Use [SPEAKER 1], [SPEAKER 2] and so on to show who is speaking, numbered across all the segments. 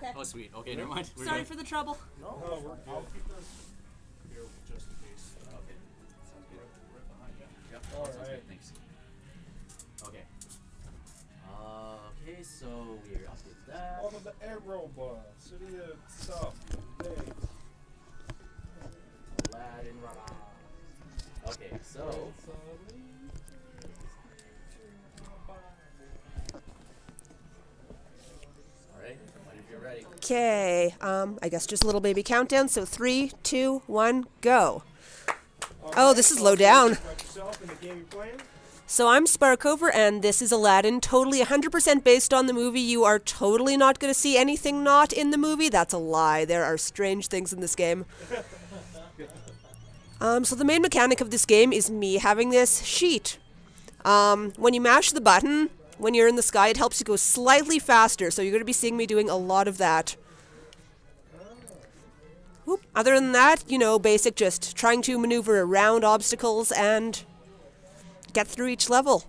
[SPEAKER 1] Okay.
[SPEAKER 2] Oh, sweet. Okay, never mind.
[SPEAKER 1] Sorry for the trouble.
[SPEAKER 3] No, we're good. I'll keep this here just in case.
[SPEAKER 2] Okay. Sounds good.
[SPEAKER 3] Right behind you.
[SPEAKER 2] Yep.
[SPEAKER 3] All
[SPEAKER 2] Sounds
[SPEAKER 3] right.
[SPEAKER 2] good. Thanks. Okay. Okay, so we're up with that.
[SPEAKER 3] Off of the arrow bar. City of stuff. Big.
[SPEAKER 2] Aladdin. Okay, so. Alright, if you're ready.
[SPEAKER 1] Okay, I guess just a little baby countdown. So 3, 2, 1, go. Oh, this is low down. So I'm Sparkover, and this is Aladdin, totally 100% based on the movie. You are totally not going to see anything not in the movie. That's a lie. There are strange things in this game. So the main mechanic of this game is me having this sheet. When you mash the button, when you're in the sky, it helps you go slightly faster, so you're going to be seeing me doing a lot of that. Whoop. Other than that, you know, basic, just trying to maneuver around obstacles and get through each level.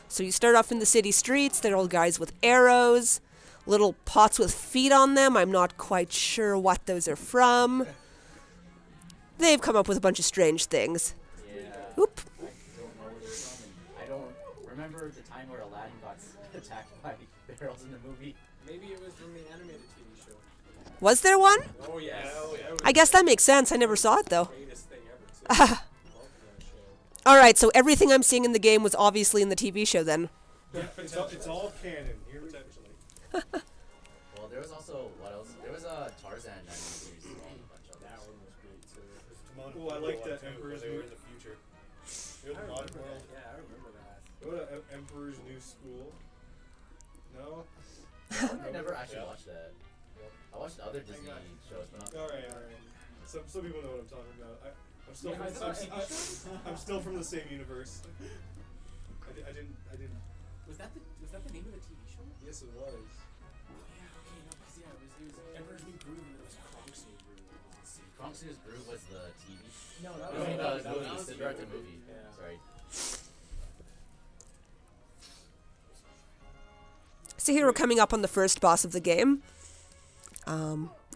[SPEAKER 1] So you start off in the city streets. There are all guys with arrows, little pots with feet on them. I'm not quite sure what those are from. They've come up with a bunch of strange things.
[SPEAKER 2] Yeah.
[SPEAKER 1] Oop.
[SPEAKER 2] I don't know where they're from, and I don't remember the time where Aladdin got attacked by barrels in the movie.
[SPEAKER 4] Maybe it was from the animated TV show.
[SPEAKER 1] Was there one?
[SPEAKER 4] Oh yeah.
[SPEAKER 1] I guess that makes sense. I never saw it, though.
[SPEAKER 4] Greatest thing ever. Too. Love that show.
[SPEAKER 1] Alright, so everything I'm seeing in the game was obviously in the TV show then.
[SPEAKER 3] Yeah, it's all canon. Here potentially.
[SPEAKER 2] Well, there was also, what else? There was a Tarzan 90 series.
[SPEAKER 4] That one was great too.
[SPEAKER 3] Oh, I like that Emperor's
[SPEAKER 4] They
[SPEAKER 3] New.
[SPEAKER 4] were in the future.
[SPEAKER 3] You're the modern world.
[SPEAKER 4] Yeah, I remember that.
[SPEAKER 3] Go to Emperor's New School. No.
[SPEAKER 2] I never actually watched that. I watched other Disney shows, but not.
[SPEAKER 3] All right. Some people know what I'm talking about. I'm still
[SPEAKER 4] Yeah,
[SPEAKER 3] I'm still from the same universe. I didn't.
[SPEAKER 4] Was that the name of the TV show?
[SPEAKER 3] Yes, it was.
[SPEAKER 4] Oh yeah. Okay. No, because yeah, it was Emperor's New Groove and there was Kronk's New Groove.
[SPEAKER 2] Kronk's News Groove was the TV.
[SPEAKER 4] No, that
[SPEAKER 2] I mean,
[SPEAKER 4] was
[SPEAKER 2] the movie, the directed movie.
[SPEAKER 4] Yeah.
[SPEAKER 2] Sorry.
[SPEAKER 1] So here we're coming up on the first boss of the game.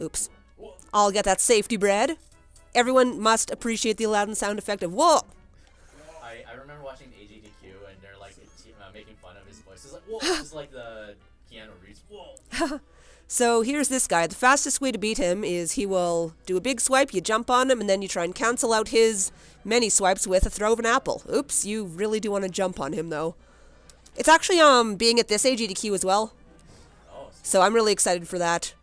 [SPEAKER 1] Oops. I'll get that safety bread. Everyone must appreciate the Aladdin sound effect of whoa.
[SPEAKER 2] I remember watching AGDQ and they're like making fun of his voice. It's like, whoa, this is like the Keanu Reeves. Whoa.
[SPEAKER 1] So here's this guy. The fastest way to beat him is he will do a big swipe, you jump on him, and then you try and cancel out his many swipes with a throw of an apple. Oops, you really do want to jump on him though. It's actually being at this AGDQ as well.
[SPEAKER 2] Oh,
[SPEAKER 1] So I'm really excited for that.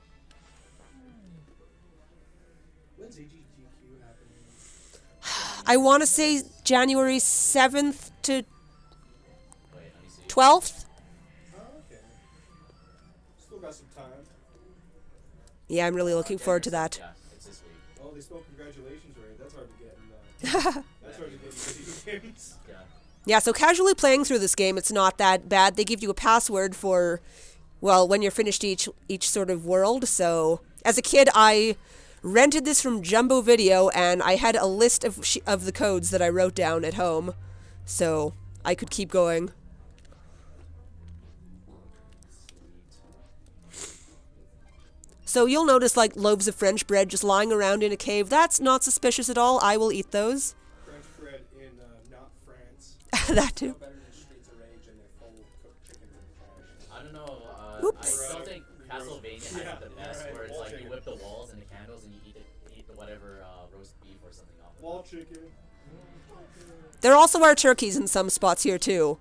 [SPEAKER 3] When's AGDQ happening?
[SPEAKER 1] I want to say January 7th to
[SPEAKER 2] wait, let me see.
[SPEAKER 1] 12th?
[SPEAKER 3] Oh, okay. Still got some time.
[SPEAKER 1] Yeah, I'm really looking forward to that.
[SPEAKER 2] Yeah, it's this week.
[SPEAKER 3] Oh, they spelled congratulations right. That's hard to get in that's hard to get in video games.
[SPEAKER 2] Yeah.
[SPEAKER 1] Yeah, so casually playing through this game, it's not that bad. They give you a password for, well, when you're finished each sort of world. So as a kid, I rented this from Jumbo Video, and I had a list of the codes that I wrote down at home, so I could keep going. So you'll notice like loaves of French bread just lying around in a cave. That's not suspicious at all. I will eat those.
[SPEAKER 3] French bread in not France.
[SPEAKER 1] That too.
[SPEAKER 4] Better than Streets of Rage and they're full of cooked chickens in the trash.
[SPEAKER 2] I don't know.
[SPEAKER 1] Oops.
[SPEAKER 2] I still think Castlevania has
[SPEAKER 3] Yeah,
[SPEAKER 2] the best,
[SPEAKER 3] right.
[SPEAKER 2] where it's
[SPEAKER 3] Wall
[SPEAKER 2] like you
[SPEAKER 3] chicken.
[SPEAKER 2] whip the walls and the candles and you eat the whatever roast beef or something off of it.
[SPEAKER 3] Wall chicken.
[SPEAKER 1] There also are turkeys in some spots here too.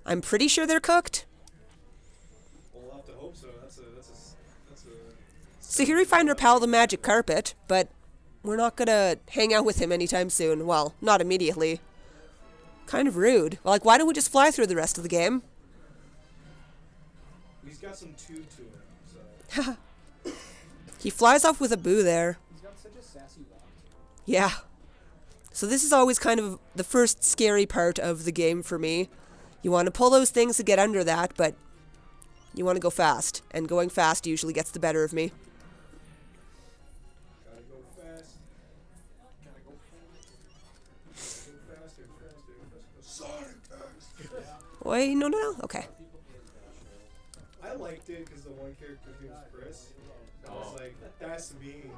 [SPEAKER 1] I'm pretty sure they're cooked.
[SPEAKER 3] Well, we'll have to hope so. That's a.
[SPEAKER 1] So here we find our pal the magic carpet, but we're not gonna hang out with him anytime soon. Well, not immediately. Kind of rude. Like, why don't we just fly through the rest of the game?
[SPEAKER 3] He's got some toot to him. So.
[SPEAKER 1] He flies off with a boo there.
[SPEAKER 4] He's got such a sassy walk.
[SPEAKER 1] Yeah. So this is always kind of the first scary part of the game for me. You want to pull those things to get under that, but you want to go fast. And going fast usually gets the better of me.
[SPEAKER 3] Gotta go fast. Gotta go fast. Go faster, faster, faster. Sonic X.
[SPEAKER 1] Wait, no. Okay.
[SPEAKER 3] I like liked it because the one character name was Chris. I was
[SPEAKER 2] Oh.
[SPEAKER 3] like, that's me.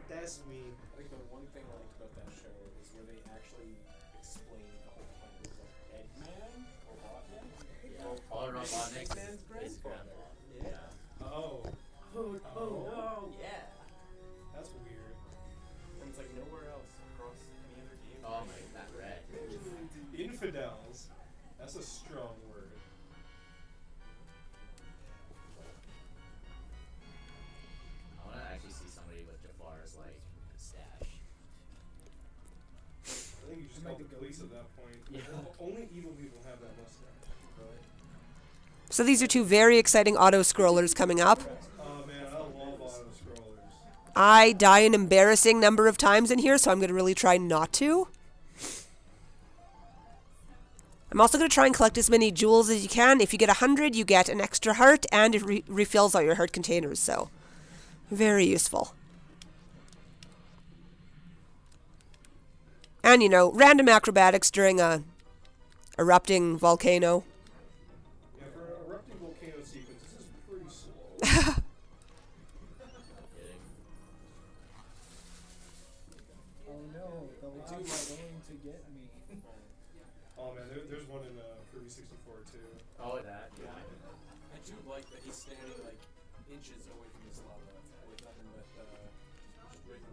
[SPEAKER 3] That's me.
[SPEAKER 4] I think the one thing I liked about that show is where they actually explained the whole planet. It was like Eggman or Botman.
[SPEAKER 2] All Robotnik's
[SPEAKER 4] Eggman's
[SPEAKER 2] is
[SPEAKER 4] grandfather.
[SPEAKER 2] grandpa.
[SPEAKER 3] Oh,
[SPEAKER 4] Oh, yeah.
[SPEAKER 3] that's weird.
[SPEAKER 4] And it's like nowhere else across any other game.
[SPEAKER 2] Oh my, that red.
[SPEAKER 3] Infidels. That's a strong word.
[SPEAKER 2] I want to actually see somebody with Jafars like stash.
[SPEAKER 3] I think you just call
[SPEAKER 4] Make
[SPEAKER 3] the
[SPEAKER 4] the
[SPEAKER 3] police at that point.
[SPEAKER 2] Yeah.
[SPEAKER 3] Only evil people have that mustache.
[SPEAKER 1] So these are two very exciting auto-scrollers coming up.
[SPEAKER 3] Oh man, I love auto-scrollers.
[SPEAKER 1] I die an embarrassing number of times in here, so I'm going to really try not to. I'm also going to try and collect as many jewels as you can. If you get 100, you get an extra heart, and it refills all your heart containers, so very useful. And, you know, random acrobatics during a erupting volcano.
[SPEAKER 3] Yeah, for an erupting volcano sequence, this is pretty slow.
[SPEAKER 2] Kidding.
[SPEAKER 5] Oh no, the lava's going to get me.
[SPEAKER 3] Oh man, there's one in 3064 too.
[SPEAKER 2] Oh, that. Yeah.
[SPEAKER 4] I do like that he's standing like inches away from this lava with nothing but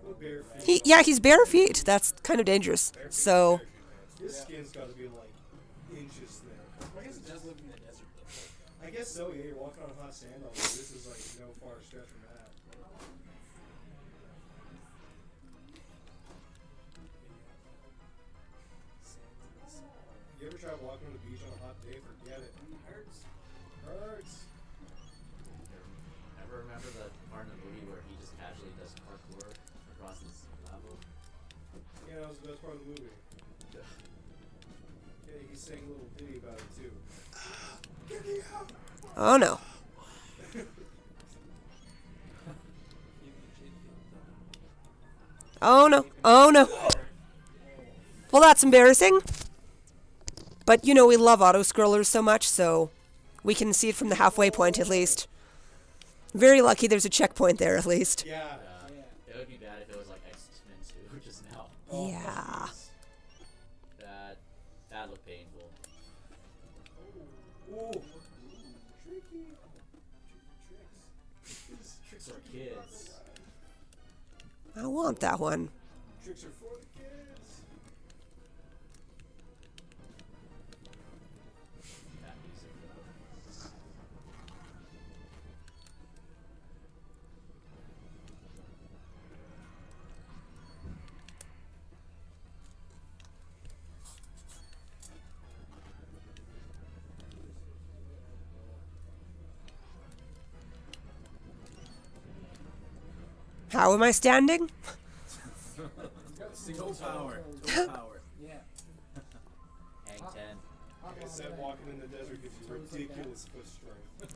[SPEAKER 3] Little bare feet.
[SPEAKER 1] He's bare feet. That's kind of dangerous. So,
[SPEAKER 3] His skin's got to be like inches thick.
[SPEAKER 4] I guess it does live in the desert though.
[SPEAKER 3] I guess so. Yeah, you're walking on hot sand all day. This is like no far stretch from that. You ever try walking on the beach on a hot day? Forget it.
[SPEAKER 4] Hurts.
[SPEAKER 3] Hurts.
[SPEAKER 2] Ever remember the part in the movie where he just casually does parkour across this level?
[SPEAKER 3] Yeah, that was the best part of the movie. Yeah, he sang a little ditty about it too. Get me out!
[SPEAKER 1] oh no. Oh no. Oh no. Well, that's embarrassing. But, you know, we love auto-scrollers so much, so we can see it from the halfway point at least. Very lucky there's a checkpoint there at least.
[SPEAKER 3] Yeah.
[SPEAKER 2] It would be bad if it was like X-Men 2 just now.
[SPEAKER 3] Oh,
[SPEAKER 1] Yeah.
[SPEAKER 2] That looked painful.
[SPEAKER 3] Ooh. Tricky.
[SPEAKER 2] These tricks are kids.
[SPEAKER 1] I want that one.
[SPEAKER 3] Tricks are for the kids.
[SPEAKER 2] That music though.
[SPEAKER 1] How am I standing?
[SPEAKER 4] Toe power. Toe power.
[SPEAKER 5] Yeah.
[SPEAKER 2] Hang 10.
[SPEAKER 3] Like I said, walking in the desert gives you ridiculous foot strength.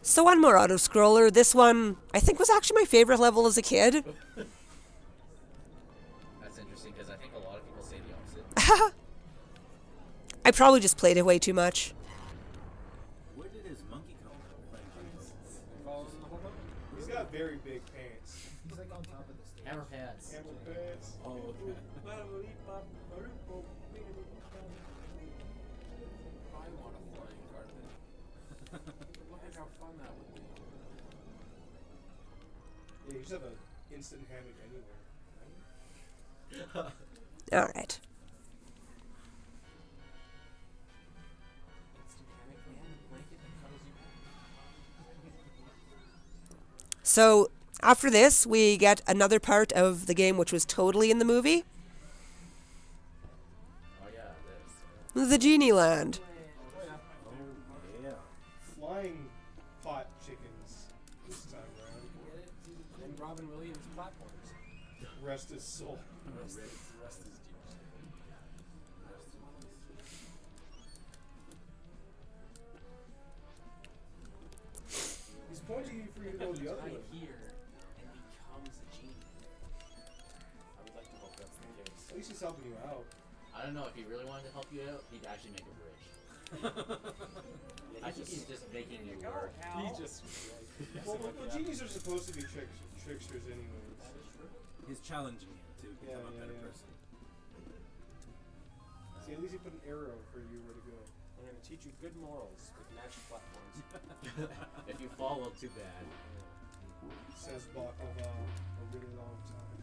[SPEAKER 1] So one more auto-scroller. This one, I think, was actually my favorite level as a kid.
[SPEAKER 2] That's interesting because I think a lot of people say the opposite.
[SPEAKER 1] I probably just played it way too much.
[SPEAKER 6] Where did his monkey come from?
[SPEAKER 4] Follows in the whole boat.
[SPEAKER 3] He's got very big pants.
[SPEAKER 5] He's like on top of the stage.
[SPEAKER 2] Hammer pants.
[SPEAKER 3] Camel pants.
[SPEAKER 4] Oh, okay. I want a flying carpet. Look at how fun that would be.
[SPEAKER 3] Yeah, you just have an instant hammock anywhere.
[SPEAKER 1] All right.
[SPEAKER 4] Instant panic and a blanket that covers you back.
[SPEAKER 1] So after this, we get another part of the game which was totally in the movie,
[SPEAKER 2] Oh yeah, this.
[SPEAKER 1] the Genie Land.
[SPEAKER 6] Oh, yeah.
[SPEAKER 3] Flying pot chickens this time around.
[SPEAKER 4] Get it? And Robin Williams platforms.
[SPEAKER 3] Rest his soul.
[SPEAKER 4] Rest is dear.
[SPEAKER 3] He's pointing for you to go the other
[SPEAKER 4] I
[SPEAKER 3] way.
[SPEAKER 4] hear and becomes a genie. I would like to hope that's the case.
[SPEAKER 3] At least he's helping you out.
[SPEAKER 2] I don't know if he really wanted to help you out. He'd actually make a bridge. I think he's just making you work.
[SPEAKER 4] He just.
[SPEAKER 3] Well, genies are supposed to be tricksters anyways.
[SPEAKER 6] He's challenging you to become a better person.
[SPEAKER 3] See, at least he put an arrow for you where to go.
[SPEAKER 4] I'm going to teach you good morals with magic platforms.
[SPEAKER 2] If you fall, well, too bad.
[SPEAKER 3] Says Baklava a really long time.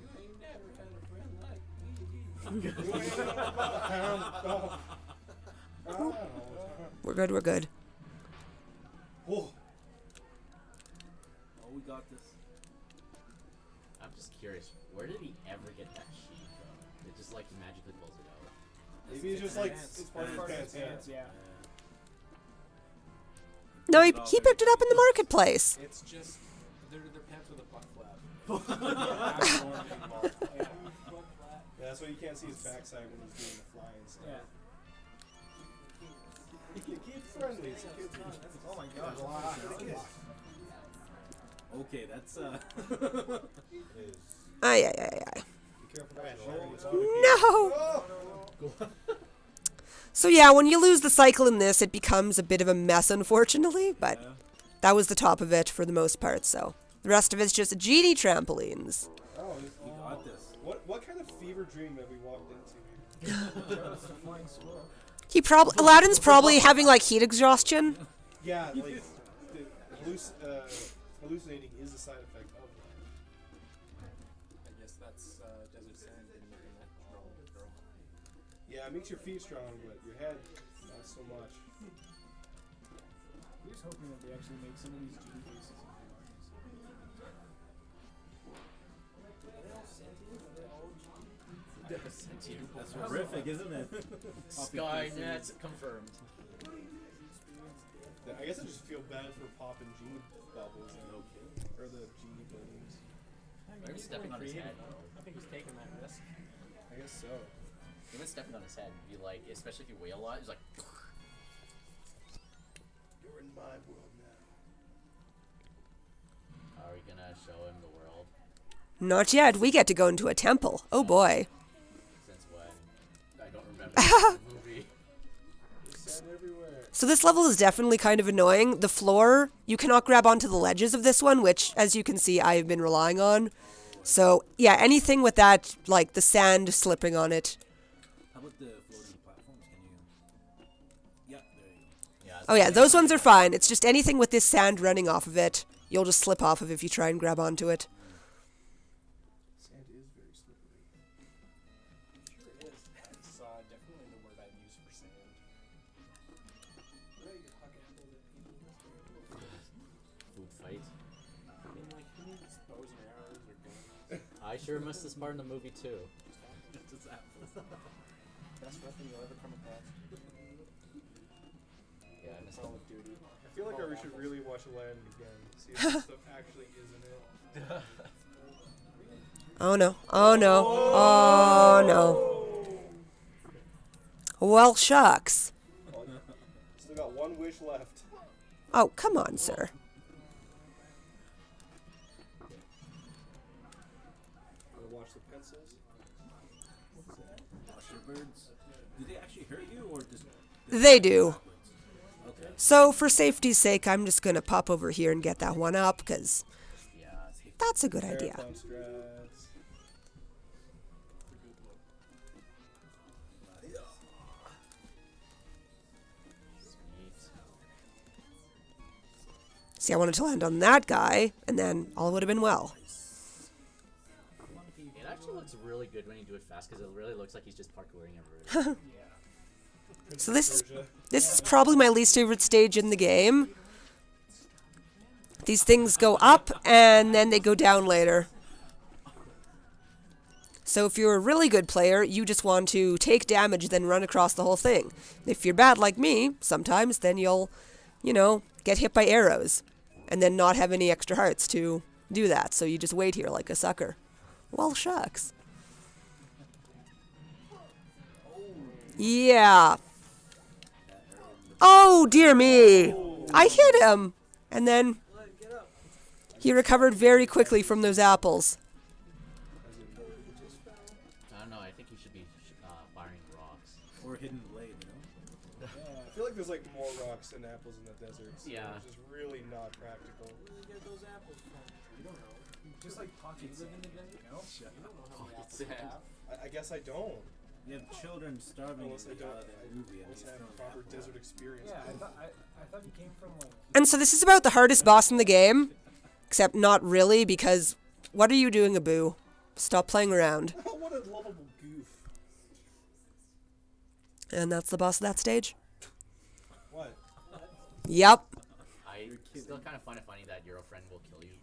[SPEAKER 5] You ain't never had a friend like me.
[SPEAKER 1] We're good, we're good.
[SPEAKER 3] Whoa.
[SPEAKER 6] Oh, we got this.
[SPEAKER 2] I'm just curious, where did he ever get that sheet from? It just like magically pulls it out.
[SPEAKER 3] Maybe it's just like it's part of his pants.
[SPEAKER 5] Yeah.
[SPEAKER 1] No, he picked it up in the marketplace.
[SPEAKER 4] It's just. They're pants with a butt flap.
[SPEAKER 3] Yeah, that's why you can't see his backside when he's doing the flying stuff.
[SPEAKER 5] Yeah.
[SPEAKER 3] Keep friendly. It's a kid's
[SPEAKER 5] Oh my god.
[SPEAKER 6] Okay, that's
[SPEAKER 1] Ay, ay, ay, ay.
[SPEAKER 3] Be careful about
[SPEAKER 1] No! So yeah, when you lose the cycle in this, it becomes a bit of a mess, unfortunately, but that was the top of it for the most part, so. The rest of it's just genie trampolines.
[SPEAKER 3] Oh,
[SPEAKER 6] we got this.
[SPEAKER 3] what kind of fever dream have we walked into?
[SPEAKER 5] Flying squirrel.
[SPEAKER 1] Aladdin's probably having like heat exhaustion.
[SPEAKER 3] Yeah, like hallucinating is a side effect of that.
[SPEAKER 4] I guess that's desert sand and making that girl.
[SPEAKER 3] Yeah, it makes your feet strong, but your head not so much.
[SPEAKER 5] Here's hoping that they actually make some of these genie faces into
[SPEAKER 6] That's horrific, isn't it?
[SPEAKER 2] Skynet confirmed.
[SPEAKER 3] I guess I just feel bad for popping genie bubbles or the genie balloons.
[SPEAKER 2] Maybe stepping on his head.
[SPEAKER 4] I think he's taking that risk.
[SPEAKER 3] I guess so.
[SPEAKER 2] Even stepping on his head would be like, especially if you weigh a lot, he's like.
[SPEAKER 3] You're in my world now.
[SPEAKER 2] Are we gonna show him the world?
[SPEAKER 1] Not yet. We get to go into a temple. Oh boy.
[SPEAKER 2] Since when? I don't remember the movie.
[SPEAKER 3] Sand everywhere.
[SPEAKER 1] So this level is definitely kind of annoying. The floor, you cannot grab onto the ledges of this one, which, as you can see, I have been relying on. So, yeah, anything with that, like the sand slipping on it.
[SPEAKER 6] How about the floating platforms? Can you? Yeah, there you go.
[SPEAKER 2] Yeah.
[SPEAKER 1] Oh yeah, those ones are fine. It's just anything with this sand running off of it, you'll just slip off of if you try and grab onto it.
[SPEAKER 3] Sand is very slippery.
[SPEAKER 4] Sure it is. That's definitely the word I'd use for sand.
[SPEAKER 2] Food fight.
[SPEAKER 4] I mean, like, who needs bows and arrows or guns?
[SPEAKER 2] I sure missed this part in the movie too.
[SPEAKER 4] Best weapon you'll ever come across.
[SPEAKER 2] Yeah, I missed
[SPEAKER 4] Call of Duty.
[SPEAKER 3] I feel like we should really watch Aladdin again. See if this stuff actually is in it.
[SPEAKER 1] Oh no. Oh no. Oh no. Well, shucks.
[SPEAKER 3] Still got one wish left.
[SPEAKER 1] Oh, come on, sir.
[SPEAKER 3] Wanna watch the pencils?
[SPEAKER 6] Wash your birds. Do they actually hurt you or just?
[SPEAKER 1] They do.
[SPEAKER 6] Okay.
[SPEAKER 1] So, for safety's sake, I'm just gonna pop over here and get that one up, because
[SPEAKER 2] Yeah.
[SPEAKER 1] that's a good idea.
[SPEAKER 3] Marathon strats.
[SPEAKER 2] Sweet.
[SPEAKER 1] See, I wanted to land on that guy, and then all would have been well.
[SPEAKER 2] It actually looks really good when you do it fast because it really looks like he's just parkouring everywhere.
[SPEAKER 1] So this is probably my least favorite stage in the game. These things go up, and then they go down later. So if you're a really good player, you just want to take damage, then run across the whole thing. If you're bad like me, sometimes, then you'll, get hit by arrows, and then not have any extra hearts to do that. So you just wait here like a sucker. Well, shucks. Yeah. Oh, dear me. I hit him. And then he recovered very quickly from those apples.
[SPEAKER 2] I don't know. I think he should be firing rocks.
[SPEAKER 6] Or hidden blade.
[SPEAKER 3] feel like there's like more rocks than apples in the desert. So
[SPEAKER 2] Yeah.
[SPEAKER 3] Which is really not practical.
[SPEAKER 5] Where do you get those apples from? You don't know. Just like pockets. You live in the desert? No.
[SPEAKER 4] You don't know how many apples
[SPEAKER 2] Sand.
[SPEAKER 4] you have.
[SPEAKER 3] I guess I don't.
[SPEAKER 6] You have children starving
[SPEAKER 3] Unless I
[SPEAKER 6] out
[SPEAKER 3] don't.
[SPEAKER 6] of that movie and
[SPEAKER 3] Unless
[SPEAKER 6] he's
[SPEAKER 3] I have
[SPEAKER 6] throwing
[SPEAKER 3] proper
[SPEAKER 6] apples
[SPEAKER 3] desert
[SPEAKER 6] out.
[SPEAKER 3] experience.
[SPEAKER 5] Yeah, I thought you came from like.
[SPEAKER 1] And so this is about the hardest boss in the game, except not really, because what are you doing, Abu? Stop playing around.
[SPEAKER 3] What a lovable goof.
[SPEAKER 1] And that's the boss of that stage.
[SPEAKER 3] What?
[SPEAKER 1] Yep.
[SPEAKER 2] It's still kind of funny that your friend will kill you.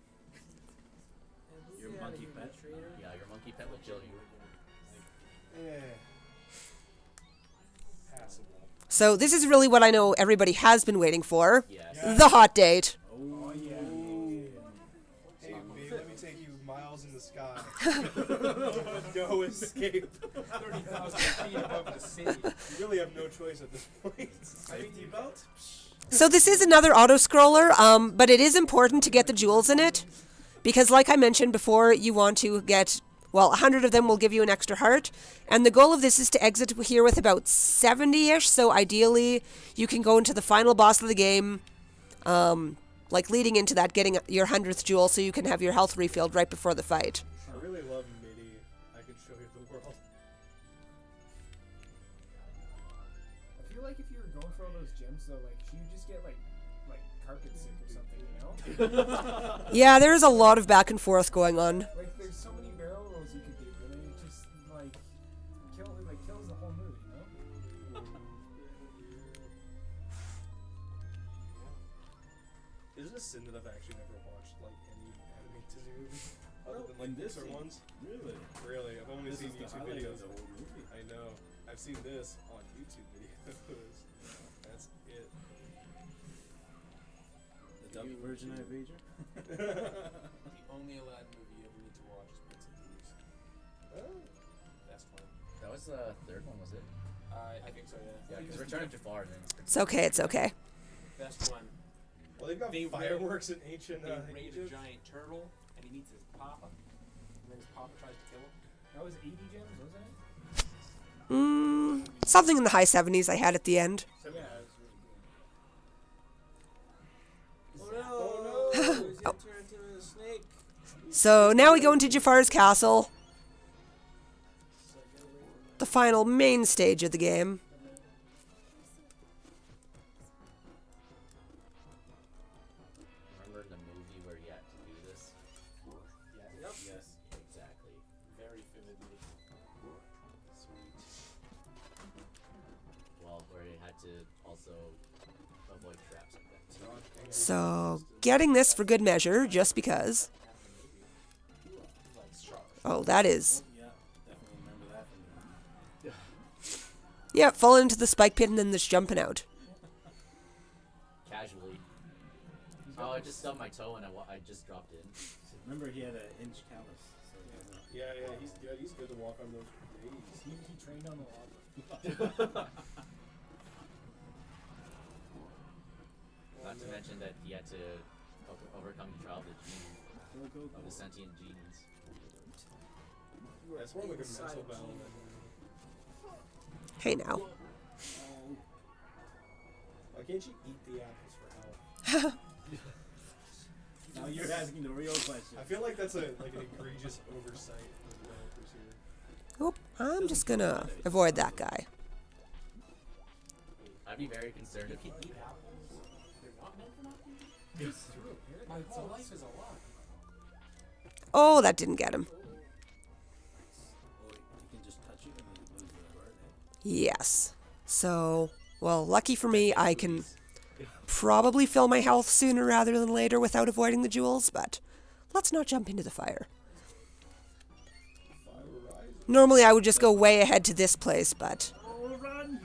[SPEAKER 6] Your monkey pet.
[SPEAKER 2] Yeah, your monkey pet will kill you.
[SPEAKER 3] Eh. Passable.
[SPEAKER 1] So this is really what I know everybody has been waiting for.
[SPEAKER 2] Yes.
[SPEAKER 3] Yeah.
[SPEAKER 1] The hot date.
[SPEAKER 6] Oh, yeah.
[SPEAKER 3] Hey, B, let me take you miles in the sky. No escape.
[SPEAKER 4] 30,000 feet above the city.
[SPEAKER 3] You really have no choice at this point. Safety belt?
[SPEAKER 1] So this is another auto-scroller, but it is important to get the jewels in it, because like I mentioned before, you want to get, well, 100 of them will give you an extra heart, and the goal of this is to exit here with about 70-ish, so ideally you can go into the final boss of the game, like leading into that, getting your 100th jewel so you can have your health refilled right before the fight.
[SPEAKER 3] I really love MIDI. I could show you the world.
[SPEAKER 5] I feel like if you were going for all those gems, though, like you just get like carpet sick or something, you know?
[SPEAKER 1] Yeah, there's a lot of back and forth going on.
[SPEAKER 5] Like there's so many barrel rolls you could do, and then it just kills the whole mood, you know?
[SPEAKER 3] Is it a sin that I've actually never watched like any anime Disney movies other than like
[SPEAKER 6] Like this
[SPEAKER 3] Pixar
[SPEAKER 6] scene.
[SPEAKER 3] ones?
[SPEAKER 6] Really?
[SPEAKER 3] Really, I've only
[SPEAKER 6] This
[SPEAKER 3] seen
[SPEAKER 6] is the
[SPEAKER 3] YouTube
[SPEAKER 6] highlight
[SPEAKER 3] videos.
[SPEAKER 6] of the whole movie.
[SPEAKER 3] I know. I've seen this on YouTube videos. That's it.
[SPEAKER 6] The dubbed version, I wager?
[SPEAKER 4] The only Aladdin movie you ever need to watch is Prince of Thieves.
[SPEAKER 3] Oh.
[SPEAKER 4] Best one.
[SPEAKER 2] That was the third one, was it?
[SPEAKER 4] I think so, yeah.
[SPEAKER 2] Yeah, because Return of Jafar then.
[SPEAKER 1] It's okay, it's okay.
[SPEAKER 4] Best one.
[SPEAKER 3] Well, they've got
[SPEAKER 4] They
[SPEAKER 3] fireworks in ancient
[SPEAKER 4] They raid a
[SPEAKER 3] Egypt.
[SPEAKER 4] giant turtle, and he meets his papa, and then his papa tries to kill him.
[SPEAKER 5] That was 80 gems, wasn't it?
[SPEAKER 1] Something in the high 70s I had at the end.
[SPEAKER 5] Yeah, it was really good.
[SPEAKER 3] Oh no!
[SPEAKER 5] He's gonna turn into a snake.
[SPEAKER 1] So now we go into Jafars Castle, the final main stage of the game.
[SPEAKER 2] Remember the movie where you had to do this?
[SPEAKER 4] Yeah. Yep.
[SPEAKER 2] Yes. Exactly.
[SPEAKER 4] Very vividly.
[SPEAKER 2] Sweet. Well, where you had to also avoid traps like that.
[SPEAKER 1] So getting this for good measure, just because. Oh, that is.
[SPEAKER 6] Yeah, definitely remember that from the
[SPEAKER 1] Yeah, falling into the spike pit and then just jumping out.
[SPEAKER 2] Casually. Oh, I just stubbed my toe and I just dropped in.
[SPEAKER 6] Remember, he had an inch callus. So
[SPEAKER 3] Yeah, he's good. He's good to walk on those days.
[SPEAKER 5] He trained on the lava.
[SPEAKER 2] Not to mention that he had to overcome the trial of the genie,
[SPEAKER 6] go,
[SPEAKER 2] of the sentient genies.
[SPEAKER 3] That's more like a mental battle.
[SPEAKER 1] Hey now.
[SPEAKER 3] Why can't you eat the apples for health?
[SPEAKER 6] Now you're asking the real question.
[SPEAKER 3] I feel like that's an egregious oversight of the developers here.
[SPEAKER 1] Oop, I'm just gonna avoid that guy.
[SPEAKER 2] I'd be very concerned if he
[SPEAKER 4] Eat apples. They're not meant for not eating. It's true. My whole life is a lie.
[SPEAKER 1] Oh, that didn't get him.
[SPEAKER 6] Oh, you can just touch it and then you lose the heart.
[SPEAKER 1] Yes. So, well, lucky for me, I can probably fill my health sooner rather than later without avoiding the jewels, but let's not jump into the fire. Normally I would just go way ahead to this place, but
[SPEAKER 6] Oh, run!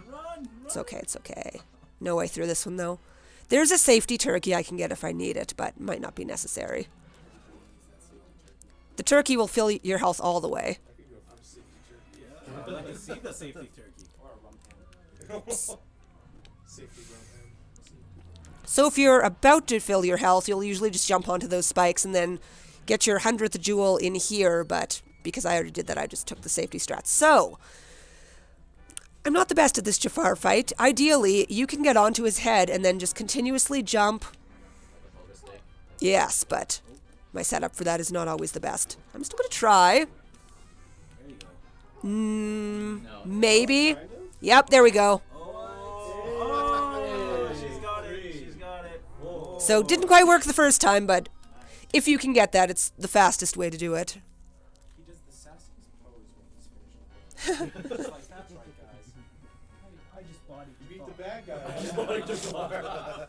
[SPEAKER 1] it's okay, it's okay. No way through this one, though. There's a safety turkey I can get if I need it, but might not be necessary. The turkey will fill your health all the way.
[SPEAKER 3] I could go for a safety turkey.
[SPEAKER 6] Yeah, I'd like to see the safety turkey.
[SPEAKER 4] Or a rum pan.
[SPEAKER 3] Safety gun.
[SPEAKER 1] So if you're about to fill your health, you'll usually just jump onto those spikes and then get your 100th jewel in here, but because I already did that, I just took the safety strats. So, I'm not the best at this Jafar fight. Ideally, you can get onto his head and then just continuously jump.
[SPEAKER 2] Focus stick.
[SPEAKER 1] Yes, but my setup for that is not always the best. I'm still going to try.
[SPEAKER 6] There you go.
[SPEAKER 2] No.
[SPEAKER 1] Maybe. Yep, there we go.
[SPEAKER 6] Oh, she's got it. She's got it. Whoa.
[SPEAKER 1] So didn't quite work the first time, but if you can get that, it's the fastest way to do it.
[SPEAKER 4] He does the sassiest pose when he's finished. It's like, that's right, guys.
[SPEAKER 5] I just bodied
[SPEAKER 3] You beat
[SPEAKER 5] Jafar.
[SPEAKER 3] the bad guy.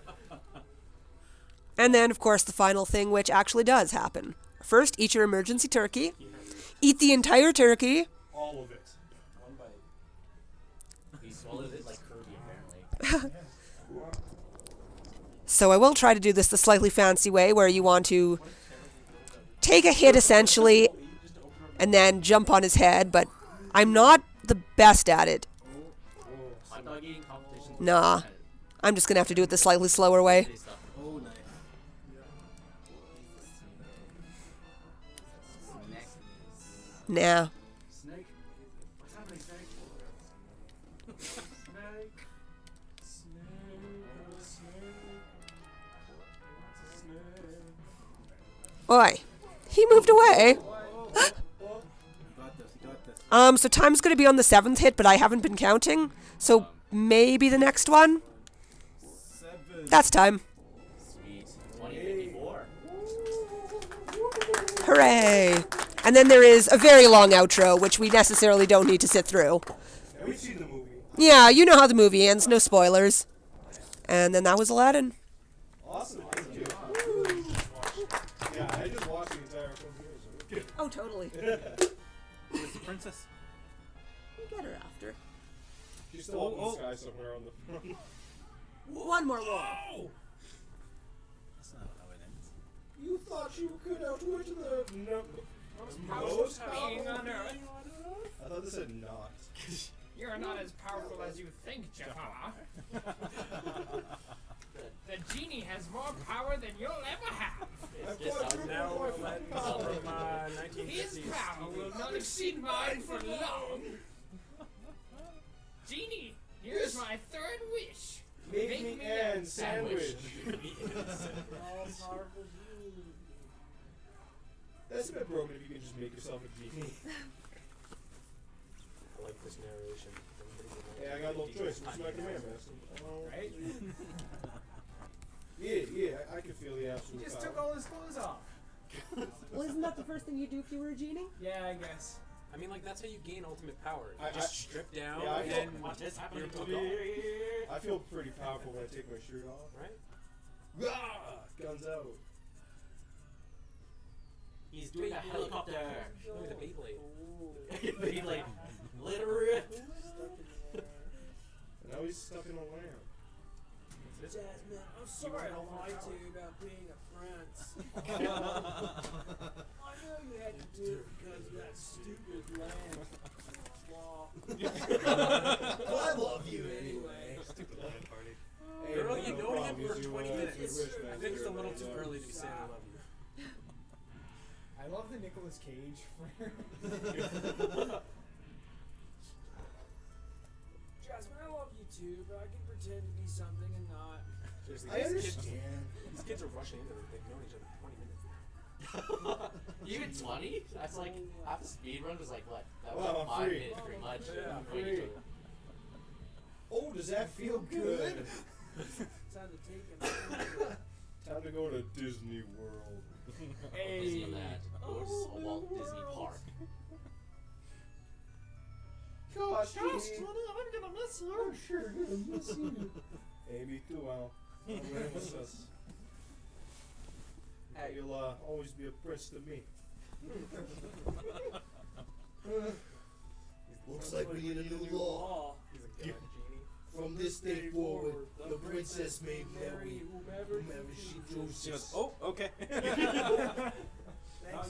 [SPEAKER 1] And then, of course, the final thing, which actually does happen. First, eat your emergency turkey. Eat the entire turkey.
[SPEAKER 3] All of it.
[SPEAKER 4] One bite.
[SPEAKER 2] He swallowed it like Kirby, apparently.
[SPEAKER 1] So I will try to do this the slightly fancy way, where you want to take a hit, essentially, and then jump on his head, but I'm not the best at it.
[SPEAKER 2] Hot dog eating competition.
[SPEAKER 1] Nah. I'm just going to have to do it the slightly slower way.
[SPEAKER 6] Oh, nice.
[SPEAKER 1] Nah.
[SPEAKER 2] Snake. What's happening, Snake?
[SPEAKER 1] Oi. He moved away.
[SPEAKER 6] You got this. You got this.
[SPEAKER 1] So time's going to be on the 7th hit, but I haven't been counting. So maybe the next one?
[SPEAKER 6] 7.
[SPEAKER 1] That's time.
[SPEAKER 2] Sweet. 2054.
[SPEAKER 1] Hooray. And then there is a very long outro, which we necessarily don't need to sit through.
[SPEAKER 3] Yeah, we've seen the movie.
[SPEAKER 1] Yeah, you know how the movie ends, no spoilers. And then that was Aladdin.
[SPEAKER 3] Awesome. Thank you. Yeah, I just watched the entire film here. So.
[SPEAKER 1] Oh, totally.
[SPEAKER 6] Where's the princess?
[SPEAKER 1] We'll get her after.
[SPEAKER 3] She's still up in the sky somewhere on the front.
[SPEAKER 1] One more wall.
[SPEAKER 6] That's not how it ends.
[SPEAKER 3] You thought you could outwit the most
[SPEAKER 5] being on
[SPEAKER 3] powerful?
[SPEAKER 5] Earth.
[SPEAKER 3] I thought this said not.
[SPEAKER 5] You're not as powerful as you think, Jafar. The genie has more power than you'll ever have.
[SPEAKER 3] I thought you were
[SPEAKER 4] Now
[SPEAKER 3] more
[SPEAKER 4] Aladdin's
[SPEAKER 3] powerful.
[SPEAKER 4] from 1950s.
[SPEAKER 5] His power will not exceed mine for long. Genie, here's my third wish.
[SPEAKER 3] Make me and sandwich. That's a bit broken if you can just make yourself a genie.
[SPEAKER 4] I like this narration.
[SPEAKER 3] Hey, I got a little choice. What's my command, master?
[SPEAKER 5] Right?
[SPEAKER 3] Yeah, I can feel the
[SPEAKER 5] He
[SPEAKER 3] absolute
[SPEAKER 5] just
[SPEAKER 3] power.
[SPEAKER 5] took all his clothes off.
[SPEAKER 1] Well, isn't that the first thing you do if you were a genie?
[SPEAKER 5] Yeah, I guess.
[SPEAKER 4] I mean, like, that's how you gain ultimate power. You
[SPEAKER 3] I-
[SPEAKER 4] just
[SPEAKER 3] I-
[SPEAKER 4] strip down
[SPEAKER 3] yeah, I
[SPEAKER 4] and
[SPEAKER 3] feel-
[SPEAKER 4] then
[SPEAKER 2] Watch this happen
[SPEAKER 4] you're
[SPEAKER 2] to
[SPEAKER 4] took
[SPEAKER 2] me.
[SPEAKER 4] off.
[SPEAKER 3] I feel pretty powerful when I take my shirt off.
[SPEAKER 4] Right?
[SPEAKER 3] Rah! Guns out.
[SPEAKER 2] He's doing a helicopter.
[SPEAKER 4] Look at the Beyblade.
[SPEAKER 2] Beyblade. Literally.
[SPEAKER 3] And now he's stuck in a lamp.
[SPEAKER 4] Jasmine,
[SPEAKER 5] I'm sorry I lied to you about being a prince.
[SPEAKER 4] I know you had to do it because of that stupid land law.
[SPEAKER 3] I love you anyway.
[SPEAKER 4] Stupid land party.
[SPEAKER 3] Hey,
[SPEAKER 4] Girl,
[SPEAKER 3] no
[SPEAKER 4] you know
[SPEAKER 3] problem.
[SPEAKER 4] him for
[SPEAKER 3] You,
[SPEAKER 4] 20
[SPEAKER 3] you
[SPEAKER 4] minutes.
[SPEAKER 3] wish,
[SPEAKER 4] I
[SPEAKER 3] man.
[SPEAKER 4] think it's a little too early to be saying I love you.
[SPEAKER 5] I love the Nicolas Cage.
[SPEAKER 4] Jasmine, I love you too, but I can pretend to be something and not. Seriously,
[SPEAKER 3] I understand.
[SPEAKER 4] These kids are rushing into it. They've known each other for 20 minutes now.
[SPEAKER 2] Even 20? That's like half the speed run was like what? That was
[SPEAKER 3] Well,
[SPEAKER 2] like 5
[SPEAKER 3] free.
[SPEAKER 2] minutes pretty much.
[SPEAKER 4] Yeah,
[SPEAKER 2] Before you
[SPEAKER 3] free.
[SPEAKER 2] took-
[SPEAKER 3] Oh, does that feel good?
[SPEAKER 4] Time to take him.
[SPEAKER 3] Time to go to Disney World.
[SPEAKER 2] Disneyland. Or just a Walt Disney Park.
[SPEAKER 3] Gosh,
[SPEAKER 5] I'm gonna miss you.
[SPEAKER 3] I'm sure gonna miss you. Hey, me too, Al. I'm gonna miss us.
[SPEAKER 2] Hey.
[SPEAKER 3] You'll always be a prince to me. Looks like we need a new law.
[SPEAKER 4] He's a good genie.
[SPEAKER 3] From this day forward, the princess may marry whomever she chooses.
[SPEAKER 6] She goes, oh, okay.
[SPEAKER 3] Thanks,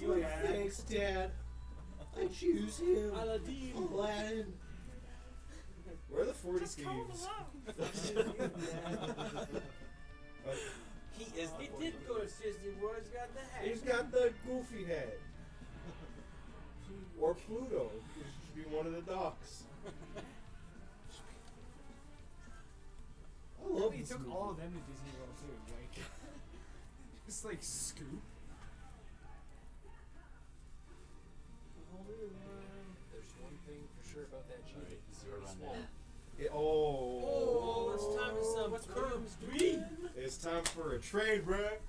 [SPEAKER 3] Dad. Thanks, Dad. I choose him.
[SPEAKER 4] Aladdin.
[SPEAKER 3] Aladdin. Where are the 40 thieves?
[SPEAKER 6] He is the
[SPEAKER 4] He did go to Disney World. He's got the hat.
[SPEAKER 3] He's got the goofy head. Or Pluto. He should be one of the ducks.
[SPEAKER 5] took all of them to Disney World too. Like, just like Scoop.
[SPEAKER 4] There's one thing for sure about that genie.
[SPEAKER 2] Alright,
[SPEAKER 4] He's
[SPEAKER 2] zero
[SPEAKER 4] very
[SPEAKER 2] run
[SPEAKER 4] small.
[SPEAKER 2] now.
[SPEAKER 3] Oh,
[SPEAKER 7] it's time for some curves, dude.
[SPEAKER 3] It's time for a trade wreck.